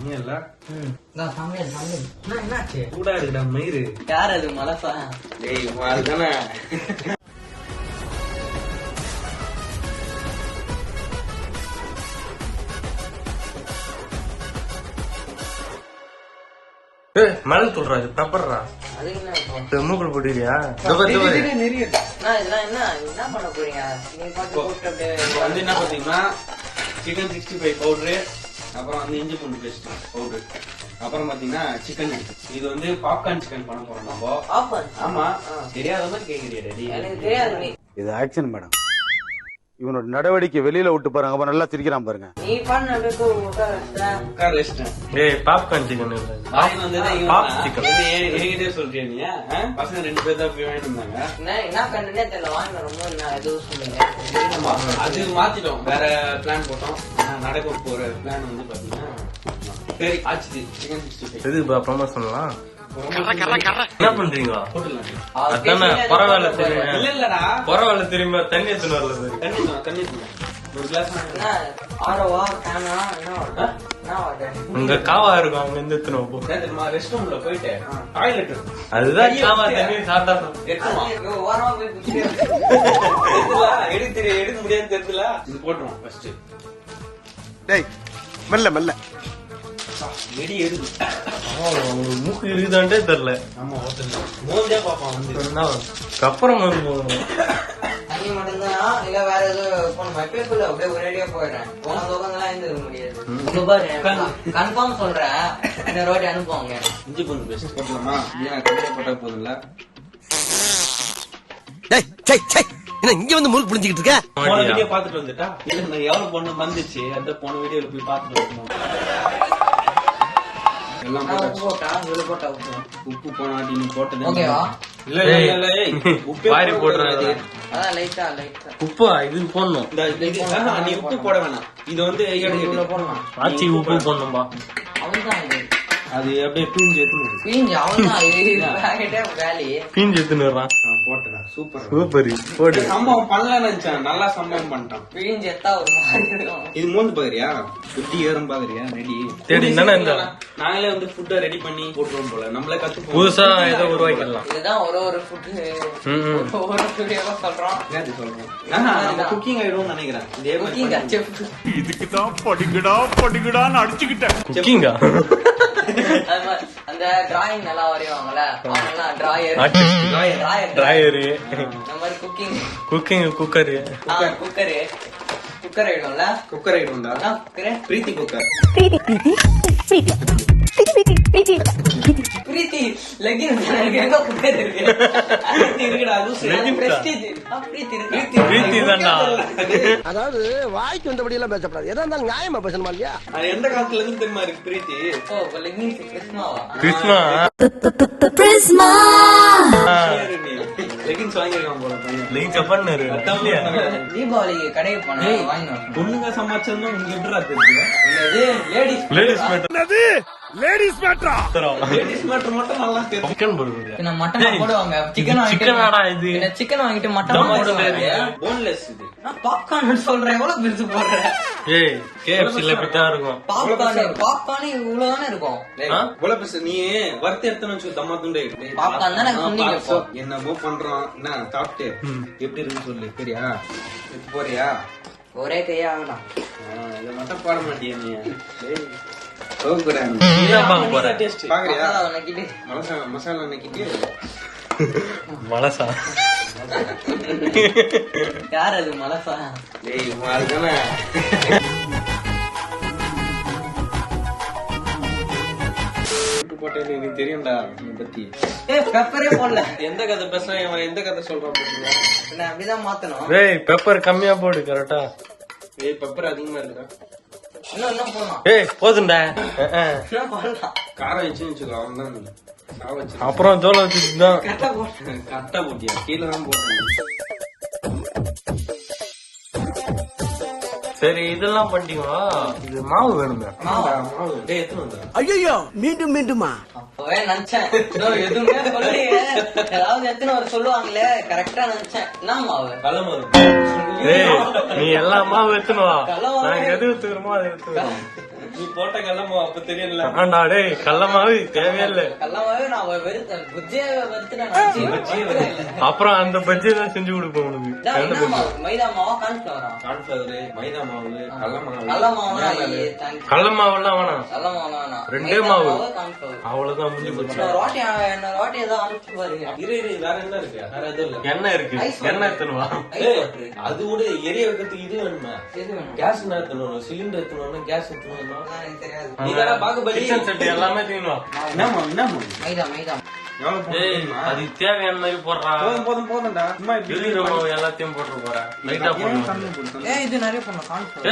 சமையல்ல சமையல் சமையல் என்னாச்சு? சூடா இருக்குடா மயிறு. யார் அது? மலசா? டேய் அதுதானே. மழை சொல்றாரு பெப்பர்ரா. அதுக்கு என்ன மூக்குல போட்டுறியா? என்ன பண்ண போறீங்க? வந்து என்ன பாத்தீங்கன்னா சிக்கன் 65 பவுடரு, அப்புறம் வந்து இஞ்சி பூண்டு பேஸ்ட் பவுடரு, அப்புறம் பாத்தீங்கன்னா சிக்கன். இது வந்து பாப்கார்ன் சிக்கன் பண்ண போறோம் நம்ம. ஆமா, தெரியாத மாதிரி கேக்குறியா டேடி? எனக்கு தெரியாது. இது ஆக்சன் மேடம். இவனோட நடவடிக்கை வெளியில விட்டு பாருங்க, அப்ப நல்லா சிரிக்கிறான் பாருங்க. நீ பண்ண பாப்கார்ன் சிக்கன் சொல்றியா நீ? பசங்க 2 பேர் தான் போய் வாங்கிட்டு இருந்தாங்க. என்ன கண்டுனே தெரியல, வாங்க ரொம்ப எதுவும் சொன்னீங்க. அது மாத்திட்டோம், வேற பிளான் போட்டோம். நடக்க போற பிளான் வந்து பாத்தீங்கன்னா சரி ஆச்சு. சிக்கன் 65 எதுக்கு ப்ரமோஷன்லாம் என்ன பண்றீங்க? அதானே பரவாயில்ல தெரியுமா? இல்லடா பரவாயில்ல தெரியுமா? தண்ணி எத்தனை வரல தண்ணி ஒரு கிளாஸ் ஆரோவா கேனா என்ன உங்க காவா இருக்கும், அவங்க எந்த எத்தனை போ ரெஸ்ட் ரூம்ல போயிட்டு டாய்லெட் அதுதான் காவா தண்ணி சாப்பிட்டா ஓரமா போய் எடுக்க முடியாது தெரியுதுல. இது போட்டுருவோம் ஃபர்ஸ்ட். டேய் மெல்ல மெல்ல வெடி எடுது. மூக்கு இருக்குதான்டே தெரியல. ஆமா ஹோட்டல்ல மோந்தே பாப்பான் வந்து அப்புறம் வந்து போகணும். தண்ணி மட்டும்தான் இல்ல வேற எதுவும் போன எப்பயுக்குள்ள அப்படியே ஒரேடியா போயிடுறேன். போன தோக்கங்கெல்லாம் எழுந்திருக்க முடியாது. கன்ஃபார்ம் சொல்றேன், இந்த ரோட்டி அனுப்புவாங்க. இஞ்சி பூண்டு பேஸ்ட் போட்டலாமா? ஏன்னா கம்மியா போட்டா போதும்ல. இங்க வந்து முறுக்கு புளிஞ்சுக்கிட்டு இருக்க. போன வீடியோ பாத்துட்டு வந்துட்டா இல்ல நான் எவ்வளவு பொண்ணு வந்துச்சு அந்த போன வீடியோல போய் பாத்துட்டு வரணும். எல்லாம் போட்டா உப்பு போனாட்டி நீ போட்டது ஓகேவா? இல்ல உப்பு வாரி போடுறது. அதான் லைட்டா உப்பா இது போடணும். நீ உப்பு போட வேணாம். இது வந்து போடலாம். ஆச்சி உப்பு போடணும்பா. அவன்தான் இது அது அப்படியே பீஞ்சு எடுத்து பீஞ்சு அவன்தான் வேலி பீஞ்சு எடுத்துனுறான். போட்டுடா. சூப்பர் சூப்பர் போடு. சம்பவம் பண்ணல நினைச்சேன், நல்லா சம்பவம் பண்ணிட்டான். பீஞ்சு எத்தா ஒரு மாதிரி இது மோந்து பாக்குறியா? குட்டி ஏறும் பாக்குறியா? ரெடி தேடி நாங்களே வந்து ஃபுட்டை ரெடி பண்ணி போட்டுருவோம் போல. நம்மளே கத்து புதுசா ஏதோ உருவாக்கிடலாம். இதுதான் ஒரு ஃபுட்டு ஒவ்வொரு வீடியோவா சொல்றோம். குக்கிங் ஆயிடும் நினைக்கிறேன். இதே மாதிரி இதுக்குதான் படிக்கடான்னு அடிச்சுக்கிட்டேன். குக்கிங்கா? அந்த டிராயிங் நல்லா வரைவாங்கல்ல, டிராயரு, இந்த மாதிரி குக்கிங் குக்கரு ஆயிடும்ல. குக்கர் ஆயிடும்டா. பிரீத்தி குக்கர். பிரீத்தி லெகின் எங்க குக்கர் இருக்கு? இருக்குடா, பிரீத்தி தான்டா. அதாவது வாய்க்கு வந்தபடி எல்லாம் பேசப்படாது. எதா இருந்தாலும் நியாயமா பேசணுமா இல்லையா? அது எந்த காலத்துல இருந்து தெரியுமா இருக்கு பிரீத்தி? ஓ லெகின் கிறிஸ்மாவா? கிறிஸ்மா லெகின்ஸ் வாங்கிருக்கான் போல பையன். லெகின்ஸ் பண்ணாரு. தீபாவளிக்கு கடைக்கு போனேன், வாங்கினோம். பொண்ணுங்க சமாச்சாரம் உங்களுக்கு எப்படிடா தெரியுது? லேடிஸ் மேட்டர் மட்டும் நல்லா தெரியும். Chicken burger. நான் மட்டன் போடுவாங்க. சிக்கன் வாங்கிட்டு மட்டன் போடுவாங்க. போன்லெஸ் இது. நான் பாப்கார்ன் சொல்றேன், எவ்வளவு பெருசு போடுறேன். ஏய் KFCல இப்படிதான் இருக்கும். பாப்கார்ன் இவ்வளவுதானே இருக்கும். இவ்வளவு பெருசு நீ வறுத்து எடுத்தனு வச்சு தம்மா துண்டே. பாப்கார்ன் தானே சொன்னீங்க. என்னமோ பண்றோம். என்ன சாப்பிட்டு எப்படி இருக்குன்னு சொல்லு. சரியா? போறியா? ஒரே கையா ஆகலாம். இதை மட்டும் போட மாட்டியா நீ? பாக்குறியா? மசாலா நக்கிட்டு மலசா யார் அது? மலசா? அதுதானே. போட்டேன்னு எனக்கு தெரியும்டா பத்தி. பெப்பரே போடல. எந்த கதை பேசுறான் இவன்? எந்த கதை சொல்றான்? அப்படிதான் மாத்தணும். ஏய் பெப்பர் கம்மியா போடு. கரெக்டா? ஏய் பெப்பர் அதிகமா இருக்குடா. இன்னும் போடலாம். ஏய் போதும்டா. காரம் வச்சு வச்சுக்கோ. அவன் தான் அப்புறம் ஜோல வச்சுதான் கரெக்டா போட்டியா? கீழே தான் போட்டேன். சரி இதெல்லாம் பண்ணிட்டீங்களா? இது மாவு வேணுங்க. ஐயோ மீண்டும் மீண்டுமா? அப்பவே நினைச்சேன் எதுவுமே சொல்லி ஏதாவது எத்தனை ஒரு சொல்லுவாங்களே, கரெக்டா நினைச்சேன். என்ன மாவு? நீ எல்லா மாவு எடுத்துனுவா. நாங்க எது எடுத்துக்கிறோமோ அதை எடுத்துக்கிறோம். நீ போட்ட கல்லமா அப்ப தெரியல. ஆண்டா டேய் கள்ளமாவே தேவையில்ல. கல்லமாவே நான் வெறுத்தேன். புஜ்ஜியே வெறுத்துட்டேன். அப்புறம் அந்த பஜ்ஜி தான் செஞ்சு கொடுப்போம் உனக்கு. மைதா மாவா கான்ஃபிளவரா? கான்ஃபிளவர், மைதா மாவு, கடல மாவு. கடல மாவு கடல மாவெல்லாம் வேணாம். கடல மாவு வேணாம். ரெண்டே மாவு. கான்ஃபிளவர். அவ்வளவுதான் முடிஞ்சு போச்சு. ரோட்டி ஏதோ அனுப்பிச்சு பாருங்க. இரு வேற என்ன இருக்கு? வேற எதுவும் இல்ல. எண்ணெய் இருக்கு. எண்ணெய் எடுத்துனுவா. அது கூட எரிய வைக்கிறதுக்கு இது வேணுமா? கேஸ் எடுத்துணும், சிலிண்டர் எடுத்துணும், கேஸ் எடுத்துணும். நீ தானே பாகுபலி. கிச்சன் செட் எல்லாமே தீனுவா. என்ன மைதா எவ்வளவு போடுறீங்க? அது தேவையான மாதிரி போடுறா. போதும்டா. சும்மா இப்படி எல்லாத்தையும் போட்டு போறேன். லைட்டா போடுறேன். இது நிறைய பண்ணலாம் கான்ஃபிளவர்.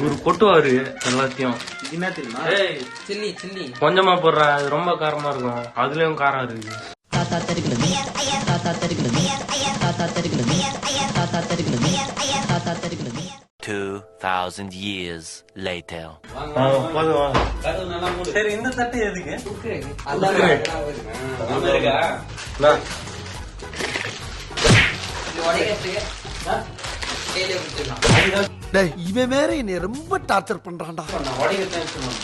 ஒரு கொட்டுவாரு எல்லாத்தையும். என்ன தெரியுமா? சில்லி கொஞ்சமா போடுறா. அது ரொம்ப காரமா இருக்கும். அதுலயும் காரம் இருக்கு. 2000 years later. போதும். கதவு நல்லா மூடு. சரி இந்த தட்டு எதுக்கு? அதான் நல்லா இருக்கா? கையில விட்டுலாம். டேய் இவன் வேற என்னை ரொம்ப டார்ச்சர் பண்றான்டா. நான் உடைக்கத்தான் சொன்னேன்.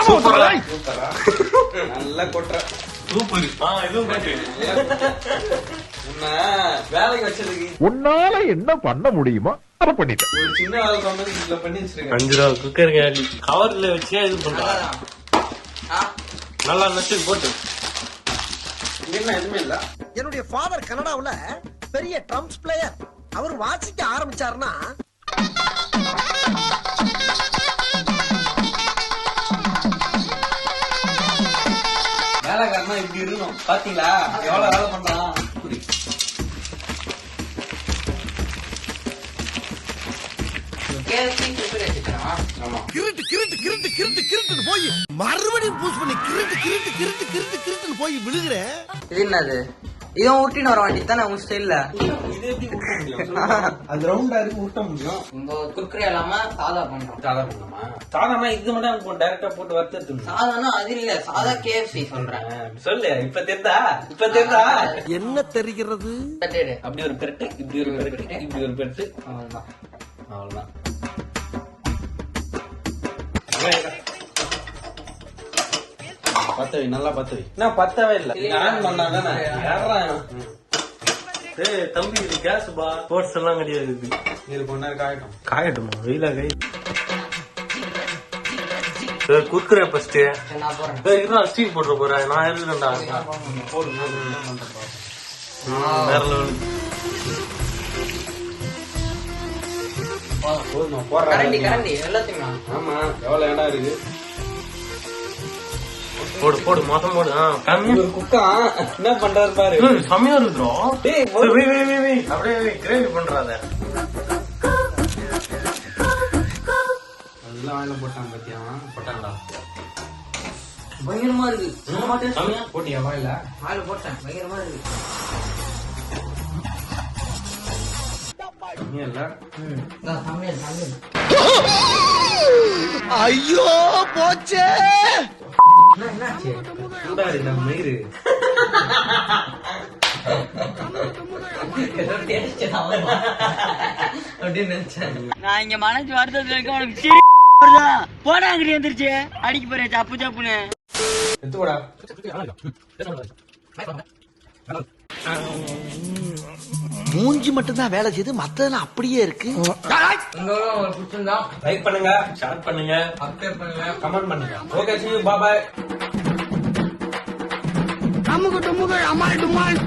சூப்பரா. நல்லா கொட்டுற. சூப்பர். இதுவும் கொட்டு. உன்னை வேலைக்கு வச்சதுக்கு உன்னால என்ன பண்ண முடியுமோ அதை பண்ணிட்டேன். ஒரு சின்ன வேலை சொன்னது இதுல பண்ணி வச்சிருக்கேன். 5 ரூபா குக்கர் காலி. கவர்ல வச்சே இது பண்றான். நல்லா நச்சு போட்டு. என்ன எதுவுமே இல்ல. என்னுடைய ஃபாதர் கனடாவுல பெரிய ட்ரம்ஸ் பிளேயர். அவர் வாசிக்க ஆரம்பிச்சாருன்னா வேலைக்காரனா இப்படி இருக்கணும். பாத்தீங்களா எவ்வளவு வேலை பண்றான்? ஆமா. கிருட்டு போய் மறுபடியும் பூஸ் பண்ணி கிருட்டுன்னு போய் விழுகிற. இது என்னது? இவன் ஊட்டின்னு வர வேண்டியது தானே உங்க ஸ்டைல்ல. இது எப்படி ஊட்ட முடியும்? அது ரவுண்டா இருக்கு, ஊட்ட முடியும். நம்ம குர்குரே இல்லாம சாதா பண்றோம். சாதா பண்ணுமா? சாதாரண இது மட்டும் டைரக்டா போட்டு வறுத்து சாதானா அது இல்ல, சாதா KFC சொல்றேன். சொல்லு. இப்ப தெரிந்தா என்ன தெரிகிறது? அப்படி ஒரு பெருட்டு, இப்படி ஒரு பெருட்டு, இப்படி ஒரு பெருட்டு. அவ்வளவுதான். அவ்வளவுதான். பத்தவை நல்லா பத்தவை. நான் பத்தவே இல்ல. நான் பண்ணாதானே. ஏய் தம்பி இது கேஸ் பா. ஸ்போர்ட்ஸ் எல்லாம் கிடையாது இது. இது கொஞ்ச நேரம் காயட்டும். காயட்டுமா? வெயிலா கை. குடுக்குற ஃபர்ஸ்ட். நான் போறேன். இதுதான் ஸ்டீல் போட்டு போறேன். நான் இருக்கேன்டா. போடு. வேற லெவல். போதுமா? போடுறேன். கரண்டி எல்லாத்தையும். ஆமா. எவ்வளவு இடம் இருக்கு? போடு மொத்தம் போடு. ஒரு குக்கா என்ன பண்றாரு பாரு. செம்மையா இருக்குறோம். டேய் அப்படியே கிரேவி பண்றாத. எல்லாம் வாயில போட்டான் பாத்தியா? போட்டான்டா. பயங்கரமா இருக்கு. போட்டியா வாயில? ஆளு போட்டேன். பயங்கரமா இருக்கு. நீ இல்ல. சமையல். ஐயோ போச்சே. என்னாச்சு? சூடா இருக்கு மயிறு. அப்படின்னு நினைச்சேன். நான் இங்க மனசு வருத்தத்துல இருக்க உனக்கு போடாங்கடி வந்துருச்சு. அடிக்க போறேன் சப்பு சப்புன்னு. எடுத்துக்கூடா. மூஞ்சி மட்டும் தான் வேலை செய்து மத்ததெல்லாம் அப்படியே இருக்கு. உங்களுக்கு பிடிச்சிருந்தா லைக் பண்ணுங்க, ஷேர் பண்ணுங்க, சப்ஸ்கிரைப் பண்ணுங்க, கமெண்ட் பண்ணுங்க. Okay, see you, bye bye. அமுகு டுமுகு Amaal டுமால்.